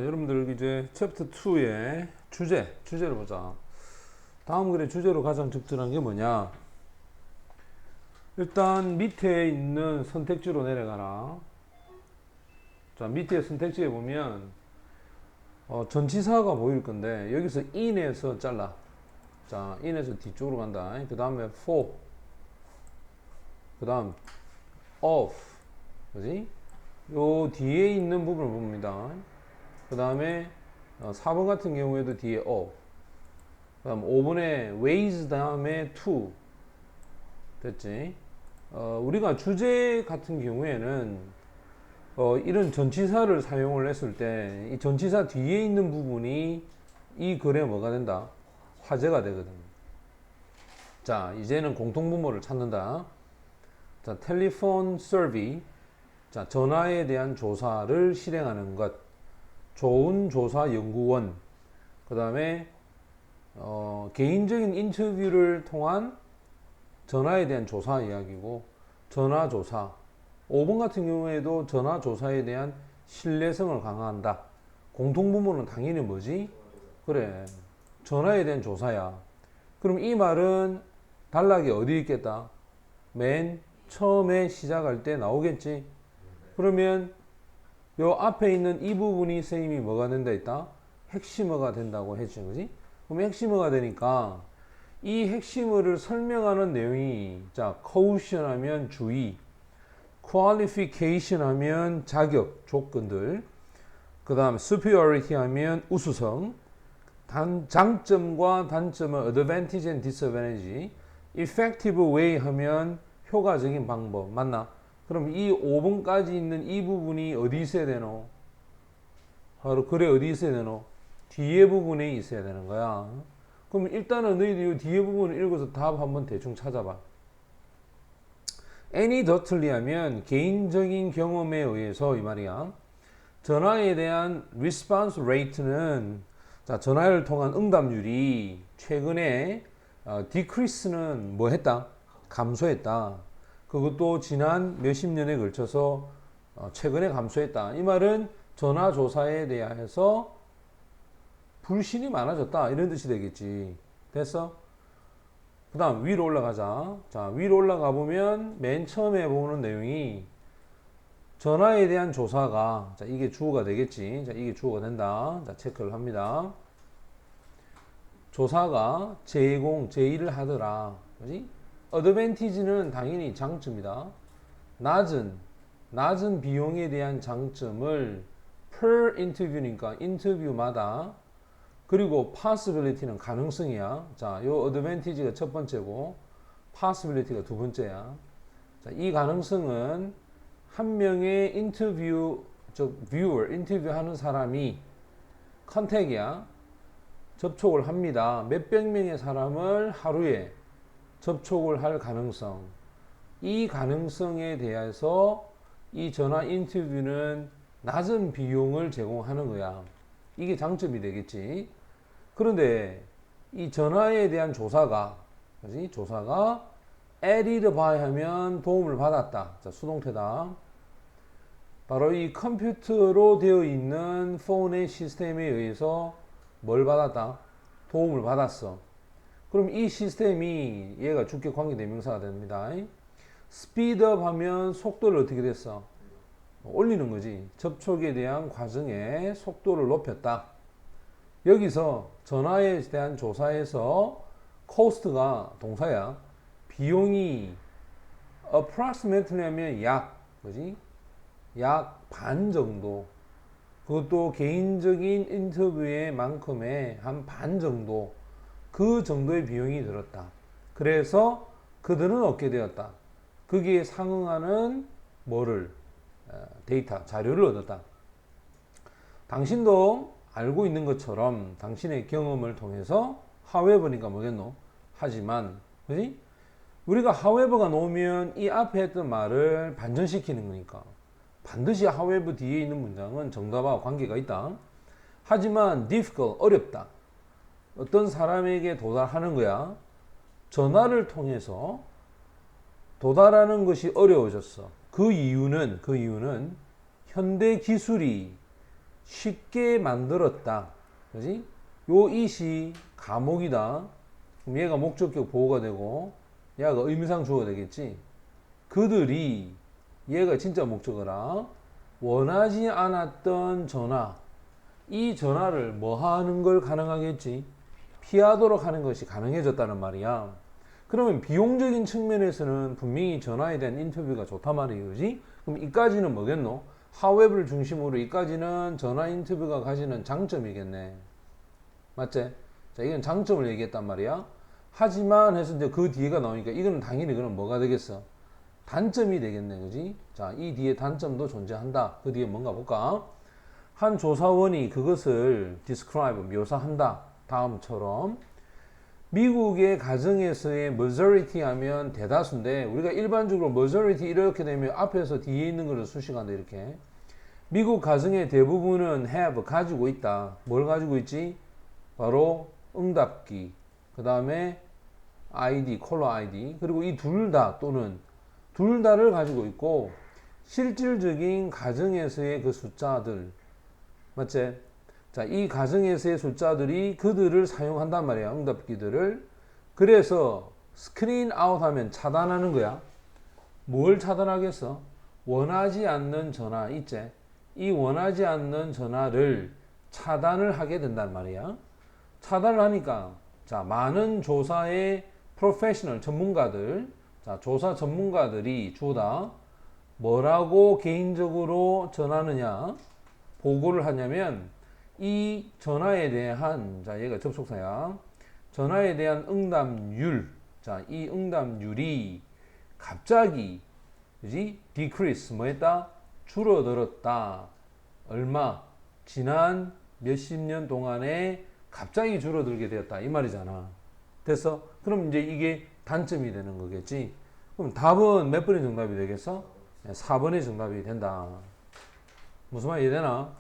여러분들 이제 챕터 2의 주제를 보자. 다음 글의 주제로 가장 적절한 게 뭐냐? 일단 밑에 있는 선택지로 내려가라. 자, 밑에 선택지에 보면 전치사가 보일 건데 여기서 in에서 잘라. 자, in에서 뒤쪽으로 간다. 그 다음에 for, 그 다음 of, 그지? 요 뒤에 있는 부분을 봅니다. 그 다음에 4번 같은 경우에도 뒤에 of, 그 다음 5번에 ways 다음에 to. 됐지? 우리가 주제 같은 경우에는 이런 전치사를 사용을 했을 때 이 전치사 뒤에 있는 부분이 이 글에 뭐가 된다? 화제가 되거든. 자, 이제는 공통분모를 찾는다. 자, telephone survey. 자, 전화에 대한 조사를 실행하는 것. 좋은 조사 연구원. 그 다음에 개인적인 인터뷰를 통한 전화에 대한 조사 이야기고, 전화조사. 5번 같은 경우에도 전화조사에 대한 신뢰성을 강화한다. 공통분모는 당연히 뭐지? 그래, 전화에 대한 조사야. 그럼 이 말은 단락이 어디 있겠다? 맨 처음에 시작할 때 나오겠지? 그러면 요 앞에 있는 이 부분이 선생님이 뭐가 된다 했다? 핵심어가 된다고 했지, 그지? 그럼 핵심어가 되니까 이 핵심어를 설명하는 내용이, 자, caution 하면 주의, qualification 하면 자격, 조건들, 그 다음 superiority 하면 우수성, 장점과 단점은 advantage and disadvantage, effective way 하면 효과적인 방법, 맞나? 그럼 이 5번까지 있는 이 부분이 어디 있어야 되노? 바로 글에 어디 있어야 되노? 뒤에 부분에 있어야 되는 거야. 그럼 일단은 너희들 이 뒤에 부분을 읽어서 답 한번 대충 찾아봐. anecdotally 하면 개인적인 경험에 의해서 이 말이야. 전화에 대한 response rate는, 자, 전화를 통한 응답률이 최근에 decrease는 뭐 했다? 감소했다. 그것도 지난 몇십 년에 걸쳐서 최근에 감소했다. 이 말은 전화조사에 대해서 불신이 많아졌다, 이런 뜻이 되겠지. 됐어? 그 다음 위로 올라가자. 자, 위로 올라가 보면 맨 처음에 보는 내용이 전화에 대한 조사가, 자, 이게 주어가 되겠지. 자, 이게 주어가 된다. 자, 체크를 합니다. 조사가 제의를 하더라. 그지? 어드밴티지는 당연히 장점이다. 낮은 비용에 대한 장점을 per interview니까 인터뷰마다, 그리고 possibility는 가능성이야. 자, 요 advantage가 첫 번째고 possibility가 두 번째야. 자, 이 가능성은 한 명의 인터뷰, 즉 viewer, 인터뷰하는 사람이 컨택이야. 접촉을 합니다. 몇백 명의 사람을 하루에 접촉을 할 가능성. 이 가능성에 대해서 이 전화 인터뷰는 낮은 비용을 제공하는 거야. 이게 장점이 되겠지. 그런데 이 전화에 대한 조사가, 그지? 조사가 added by 하면 도움을 받았다. 자, 수동태다. 바로 이 컴퓨터로 되어 있는 폰의 시스템에 의해서 뭘 받았다? 도움을 받았어. 그럼 이 시스템이, 얘가 주격 관계 대명사가 됩니다. speed up 하면 속도를 어떻게 됐어? 올리는 거지. 접촉에 대한 과정의 속도를 높였다. 여기서 전화에 대한 조사에서 cost가 동사야. 비용이 approximately 하면 약, 그지? 약 반 정도. 그것도 개인적인 인터뷰의 만큼의 한 반 정도. 그 정도의 비용이 들었다. 그래서 그들은 얻게 되었다. 거기에 상응하는 뭐를? 데이터, 자료를 얻었다. 당신도 알고 있는 것처럼 당신의 경험을 통해서 however니까 뭐겠노? 하지만, 그지? 우리가 however가 나오면 이 앞에 했던 말을 반전시키는 거니까 반드시 however 뒤에 있는 문장은 정답과 관계가 있다. 하지만 difficult, 어렵다. 어떤 사람에게 도달하는 거야. 전화를 통해서 도달하는 것이 어려워졌어. 그 이유는 현대 기술이 쉽게 만들었다. 그지? 요 it이 가목이다. 그럼 얘가 목적격 보호가 되고 얘가 의미상 주어가 되겠지. 그들이 얘가 진짜 목적어라. 원하지 않았던 전화. 이 전화를 뭐 하는 걸 가능하겠지? 피하도록 하는 것이 가능해졌다는 말이야. 그러면 비용적인 측면에서는 분명히 전화에 대한 인터뷰가 좋단 말이에요. 그지? 그럼 이까지는 뭐겠노? however를 중심으로 이까지는 전화 인터뷰가 가지는 장점이겠네. 맞지? 자, 이건 장점을 얘기했단 말이야. 하지만 해서 이제 그 뒤에가 나오니까 이거는 당연히 그럼 뭐가 되겠어? 단점이 되겠네. 그지? 자, 이 뒤에 단점도 존재한다. 그 뒤에 뭔가 볼까? 한 조사원이 그것을 describe, 묘사한다. 다음처럼. 미국의 가정에서의 majority 하면 대다수인데, 우리가 일반적으로 majority 이렇게 되면 앞에서 뒤에 있는 거를 수식한다, 이렇게. 미국 가정의 대부분은 have, 가지고 있다. 뭘 가지고 있지? 바로 응답기. 그 다음에 ID, 콜러 ID. 그리고 이 둘 다 또는 둘 다를 가지고 있고, 실질적인 가정에서의 그 숫자들. 맞지? 자, 이 가정에서의 숫자들이 그들을 사용한단 말이야. 응답기들을. 그래서 스크린 아웃 하면 차단하는 거야. 뭘 차단하겠어? 원하지 않는 전화 있지? 이 원하지 않는 전화를 차단을 하게 된단 말이야. 차단을 하니까 자, 많은 조사의 프로페셔널 전문가들, 자, 조사 전문가들이 주다 뭐라고 개인적으로 전하느냐 보고를 하냐면 이 전화에 대한, 자, 얘가 접속사야. 전화에 대한 응답률, 자, 이 응답률이 갑자기, 그지? decrease, 뭐 했다? 줄어들었다. 얼마? 지난 몇십 년 동안에 갑자기 줄어들게 되었다. 이 말이잖아. 됐어? 그럼 이제 이게 단점이 되는 거겠지? 그럼 답은 몇 번의 정답이 되겠어? 4번의 정답이 된다. 무슨 말 이해되나?